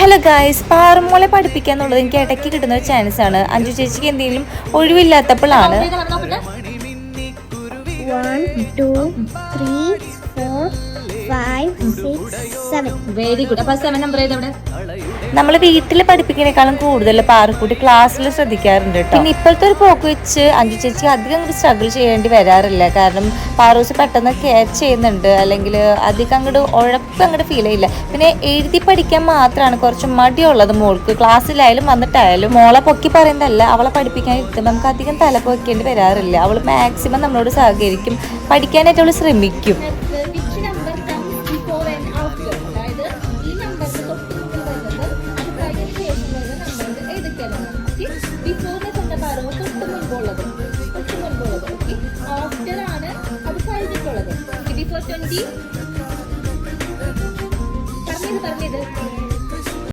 Hello guys, പാറുമോളെ പഠിപ്പിക്കുക എന്നുള്ളത് എനിക്ക് ഇടയ്ക്ക് കിട്ടുന്ന ഒരു ചാൻസ് ആണ്. അഞ്ജു ചേച്ചിക്ക് എന്തെങ്കിലും ഒഴിവില്ലാത്തപ്പോഴാണ്. 1 2 3 4 5 6 7 വെരി ഗുഡ്. അപ്പോൾ 7 നമ്പർ ഏത്? നമ്മൾ വീട്ടിൽ പഠിപ്പിക്കുന്നതിനേക്കാളും കൂടുതൽ പാറക്കുട്ടി ക്ലാസ്സിൽ ശ്രദ്ധിക്കാറുണ്ട് കേട്ടോ. പിന്നെ ഇപ്പോഴത്തെ ഒരു പോക്ക് വെച്ച് അഞ്ജു ചേച്ചി അധികം സ്ട്രഗിൾ ചെയ്യേണ്ടി വരാറില്ല. കാരണം പാറൂസ് പെട്ടെന്ന് ക്യാച്ച് ചെയ്യുന്നുണ്ട്, അല്ലെങ്കിൽ അധികം അങ്ങോട്ട് ഫീൽ ചെയ്യില്ല. പിന്നെ എഴുതി പഠിക്കാൻ മാത്രമാണ് കുറച്ച് മടിയുള്ളത് മോൾക്ക്. ക്ലാസ്സിലായാലും വന്നിട്ടായാലും മോളെ പൊക്കി പറയുന്നതല്ല, അവളെ പഠിപ്പിക്കാൻ ഇരുത്തുമ്പോൾ നമുക്ക് അധികം തല പൊക്കേണ്ടി വരാറില്ല. അവൾ മാക്സിമം നമ്മളോട് സഹകരിക്കും, പഠിക്കാനായിട്ട് അവൾ ശ്രമിക്കും. ബിഫോർ 20 പറഞ്ഞത്